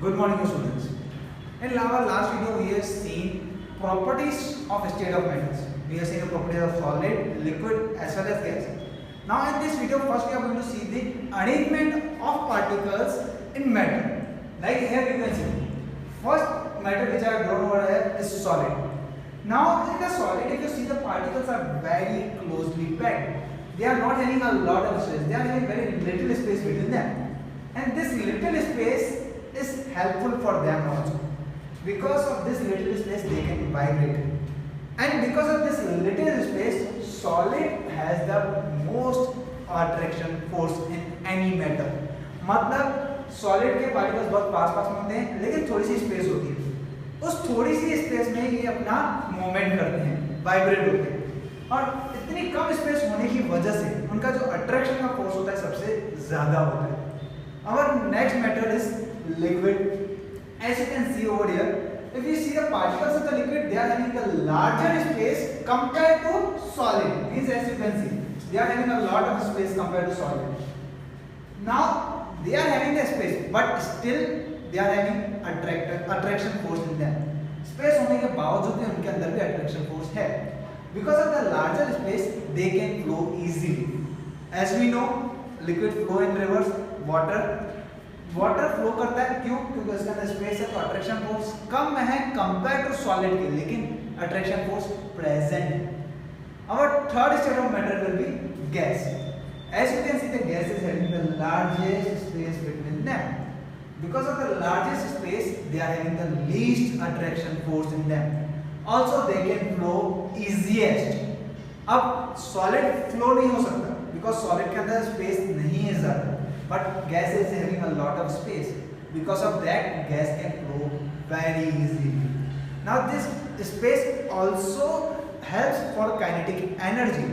Good morning, students. In our last video, we have seen properties of state of metals. We have seen the properties of solid, liquid, as well as gas. Now, in this video, first we are going to see the arrangement of particles in metal. Like here you can see, first metal which I have drawn over here is solid. Now, in the solid, if you see the particles are very closely packed. They are not having a lot of space. They are having very little space between them, and this little space is helpful for them also. Because of this little space, they can vibrate, and because of this little space, solid has the most attraction force in any metal. मतलब solid के particles बहुत पास में होते हैं, लेकिन थोड़ी सी space होती है. उस थोड़ी सी स्पेस में ये अपना मूवमेंट करते हैं, वाइब्रेट होते हैं, और इतनी कम स्पेस होने की वजह से उनका जो अट्रैक्शन का फोर्स होता है सबसे ज्यादा होता है. Our next metal is liquid. As you can see over here, if you see the particles of the liquid, they are having a larger space compared to solid. Means as you can see, they are having a lot of space compared to solid. Now they are having the space, but still they are having attraction force in them. Space होने के बावजूद भी उनके अंदर भी attraction force है. Because of the larger space, they can flow easily. As we know, liquid flow in reverse. Water flow करता है, क्यों? क्योंकि उसके अंदर स्पेस है, तो अट्रैक्शन फोर्स कम है कंपेयर टू सॉलिड के, लेकिन अट्रैक्शन फोर्स प्रेजेंट है. Our third state of matter will be gas. As you can see, the gas is having the largest space between them. Because of the largest space, they are having the least attraction force in them. Also, they can flow easiest. अब solid flow नहीं हो सकता, because solid के अंदर space नहीं है ज़्यादा. But gas is having a lot of space. Because of that, gas can flow very easily. Now, this space also helps for kinetic energy.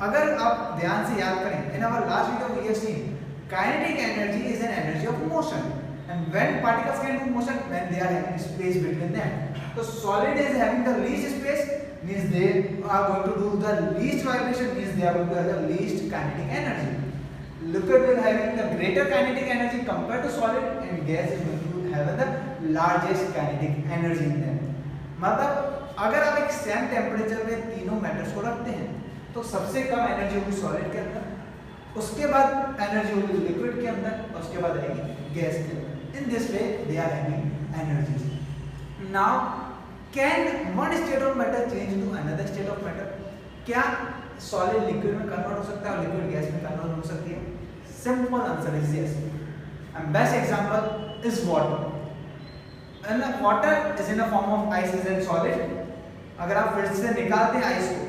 अगर आप ध्यान से याद करें, in our last video we have seen kinetic energy is an energy of motion. And when particles can do motion, when they are having space between them. So solid is having the least space, means they are going to do the least vibration, means they are going to have the least kinetic energy. Liquid will having the greater kinetic energy compared to solid, and gas is going to have the largest kinetic energy in them. मतलब अगर आप एक same temperature में तीनों metals को रखते हैं, तो सबसे कम एनर्जी होगी सॉलिड के अंदर, उसके बाद एनर्जी होगी लिक्विड के अंदर, और उसके बाद आएगी गैस के अंदर. In this way, they are having energies. Now, can one state of matter change to another state of matter? क्या solid liquid में convert हो सकता है और liquid gas में convert हो सकती है? Simple answer is yes. And best example is water. And water is in the form of ice and solid. अगर आप फ्रिज से निकालते हैं ice को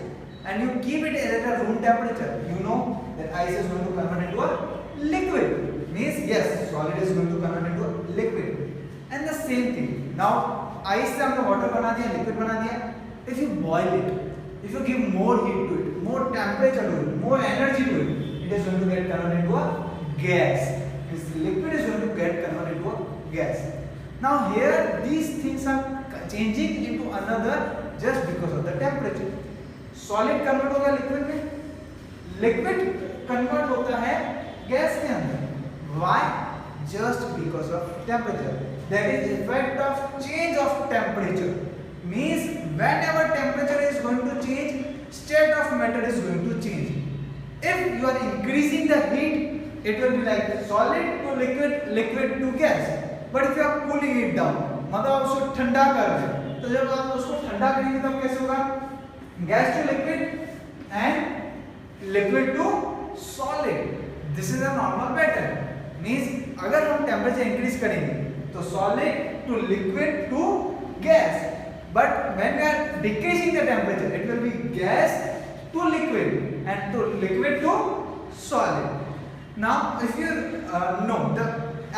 and you keep it at a room temperature, you know that ice is going to convert into a liquid. Means yes, solid is going to convert into a liquid. And the same thing. Now, ice से हमने water बना दिया, liquid बना दिया. If you boil it, if you give more heat to it, more temperature to it, more energy to it, it is going to get converted into a gas. This liquid is going to get converted into a gas. Now here, these things are changing into another just because of the temperature. Solid convert होगा liquid में, liquid convert होता है gas के अंदर. Why? Just because of temperature. That is effect of change of temperature. Means whenever temperature is going to change, state of matter is going to change. If you are increasing the heat, it will be like solid to liquid, liquid to gas. But if you are cooling it down, मतलब आप उसको ठंडा कर रहे हैं, तो जब आप उसको ठंडा करेंगे तब कैसे होगा? Gas to liquid and liquid to solid. This is a normal pattern. Means अगर हम टेम्परेचर इंक्रीज करेंगे तो solid to liquid to gas, but when we are decreasing the temperature it will be gas to liquid and to liquid to solid. Now if you know the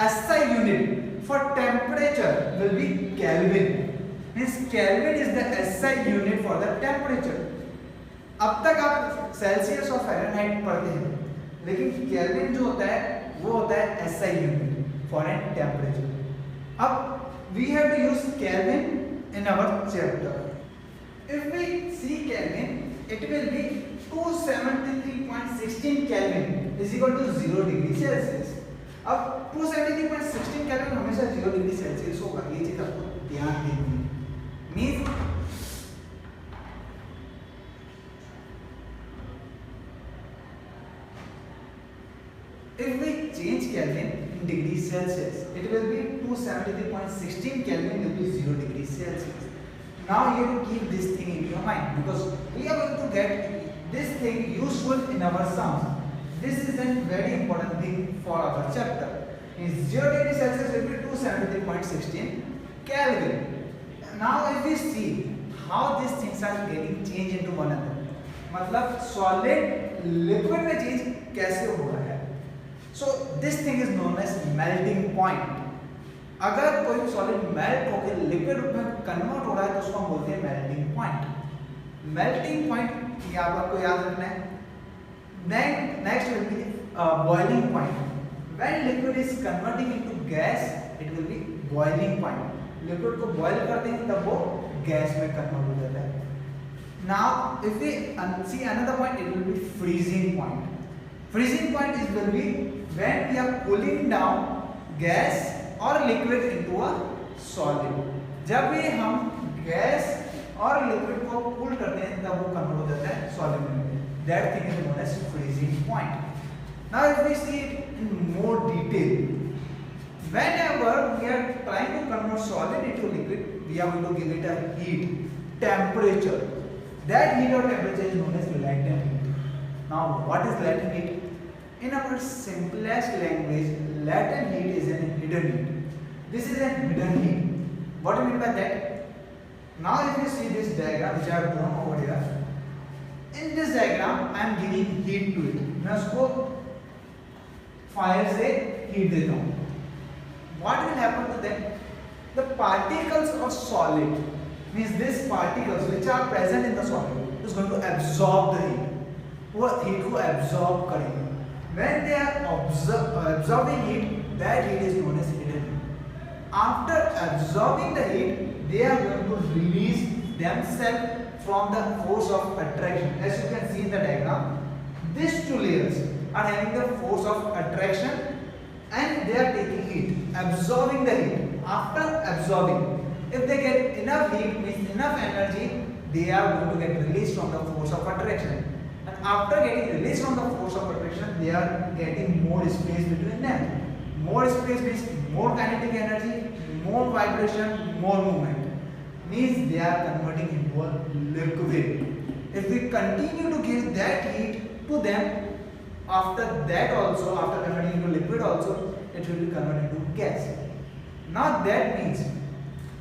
SI unit for temperature will be Kelvin. Means Kelvin is the SI unit for the temperature. अब तक आप Celsius और Fahrenheit पढ़ते हैं, लेकिन kelvin जो होता है वो होता है SI unit for a temperature. अब we have to use Kelvin in our chapter. If we see Kelvin, it will be 273.16 Kelvin is equal to 0 degree Celsius. अब 273.16 केल्विन हमेशा 0 डिग्री सेल्सियस होगा, ये चीज आपको ध्यान देनी है। Means if we change Kelvin in degrees Celsius, it will be 273.16 Kelvin will be 0 degrees Celsius. Now you have to keep this thing in your mind because we are going to get this thing useful in our sums. This is a very important thing for our chapter. Is 0 degree Celsius will be 273.16 Kelvin. Now if we see how these things are getting changed into one another, मतलब solid liquid में change कैसे हो रहा है? So this thing is known as melting point. अगर कोई solid melt होकर liquid रूप में कन्वर्ट हो रहा है तो उसको हम बोलते हैं मेल्टिंग पॉइंट। मेल्टिंग पॉइंट ये आपको याद रखना है। Then next will be boiling point. When liquid is converting into gas, it will be boiling point. Liquid को बॉयल करते हैं तब वो गैस में कन्वर्ट हो जाता है। Now if we see another point, it will be freezing point. Freezing point is will be when we are cooling down gas or liquid into a solid. जब भी हम गैस और लिक्विड को cool करते हैं तब वो कन्वर्ट हो जाता है सॉलिड में। That thing is known as freezing point. Now if we see it in more detail, whenever we are trying to convert solid into liquid, we are going to give it a heat, temperature. That heat or temperature is known as latent heat. Now what is latent heat? In our simplest language, latent heat is a hidden heat. This is a hidden heat. What do you mean by that? Now if you see this diagram which I have drawn over here, in this diagram I am giving heat to it. मैं उसको fire से heat देता हूँ. What will happen to them? The particles of solid, means these particles which are present in the solid is going to absorb the heat. वो heat को absorb करेंगे. When they are absorbing heat, that heat is known as hidden heat. After absorbing the heat, they are going to release themselves from the force of attraction. As you can see in the diagram, these two layers are having the force of attraction and they are taking heat, absorbing the heat. After absorbing, if they get enough heat, means enough energy, they are going to get released from the force of attraction. And after getting released from the force of attraction, they are getting more space between them. More space means more kinetic energy, more vibration, more movement. Means they are converting into a liquid. If we continue to give that heat to them, after that also, after converting into liquid also, it will be converted into gas. Now that means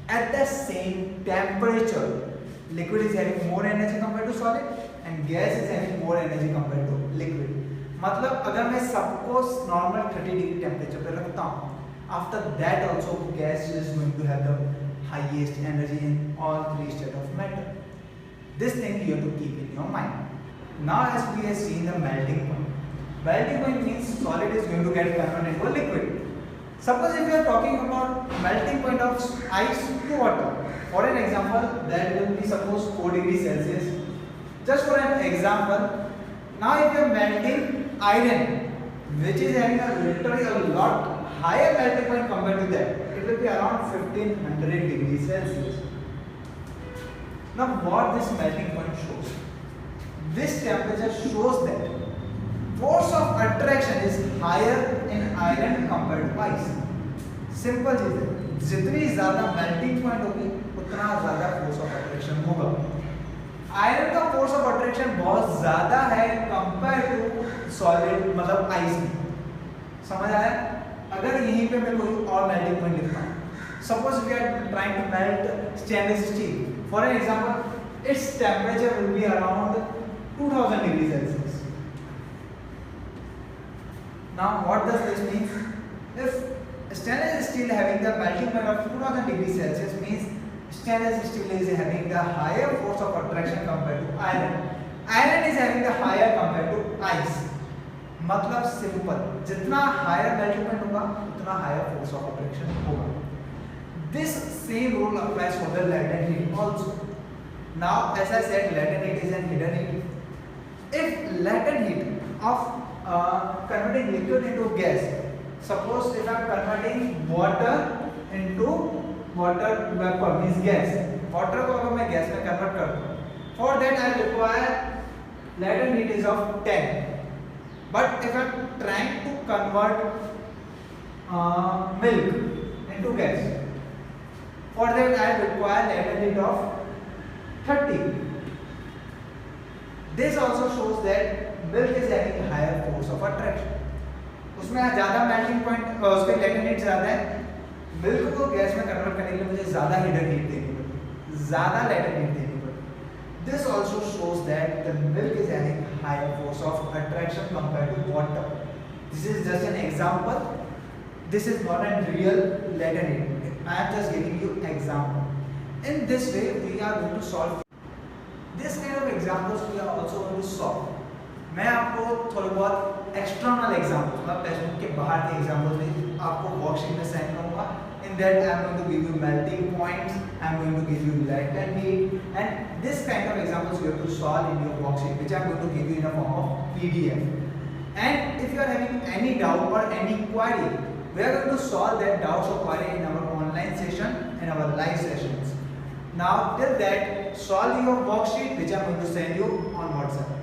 at the same temperature, liquid is having more energy compared to solid and gas is having more energy compared to liquid. मतलब अगर मैं सबको normal 30 degree temperature पे रखता हूँ, after that also gas is going to have the highest energy in all three states of matter. This thing you have to keep in your mind. Now as we have seen the melting point. Melting point means solid is going to get converted into a liquid. Suppose if we are talking about melting point of ice to water, for an example, that will be suppose 4 degrees Celsius. Just for an example, now if you are melting iron, which is having a literally a lot higher melting point compared to that, it will be around 1500 degrees Celsius. Now what this melting point shows? This temperature shows that force of attraction is higher in iron compared to ice. Simple चीज है, जितनी ज़्यादा melting point होगी उतना ज़्यादा force of attraction होगा. Iron का force of attraction बहुत ज़्यादा है compared to solid मतलब ice में. समझ आया? अगर यहीं पे मैं कोई और melting point लिखता हूँ, suppose we are trying to melt stainless steel. For an example, its temperature will be around 2000 degrees Celsius. Now what does this mean? If stainless steel having the melting point of 2000 degrees Celsius means stainless steel is having the higher force of attraction compared to iron. Iron is having the higher compared to ice. मतलब simple, जितना higher melting point होगा उतना higher force of attraction होगा. This same rule applies for the latent heat also. Now as I said, latent heat is an hidden heat. If latent heat of converting liquid into gas Suppose if I am converting water into water vapor means gas. Water को अगर मैं gas में convert करता हूँ, for that I require latent heat is of 10. But if I am trying to convert milk into gas, for that I require latent heat of 30. This also shows that milk is having higher force of attraction. उसमें ज़्यादा melting point उसके latent heat ज़्यादा है. Milk को gas में convert करने के लिए मुझे ज़्यादा हीटर हीट देनी पड़ती, ज़्यादा latent heat देनी पड़ती. This also shows that the milk is having higher force of attraction compared to water. This is just an example. This is not a real latent heat. I am just giving you example. In this way, we are going to solve this kind of examples. We are also going to solve. मैं आपको थोड़े बहुत external examples, मतलब text book के बाहर के examples में आपको वर्कशीट में सेंड करूँगा. In that I am going to give you melting points, I am going to give you latent heat, and this kind of examples you have to solve in your worksheet, which I am going to give you in a form of PDF. And if you are having any doubt or any query, we are going to solve that doubts or query in our online session and our live sessions. Now till that, solve your worksheet which I am going to send you on WhatsApp.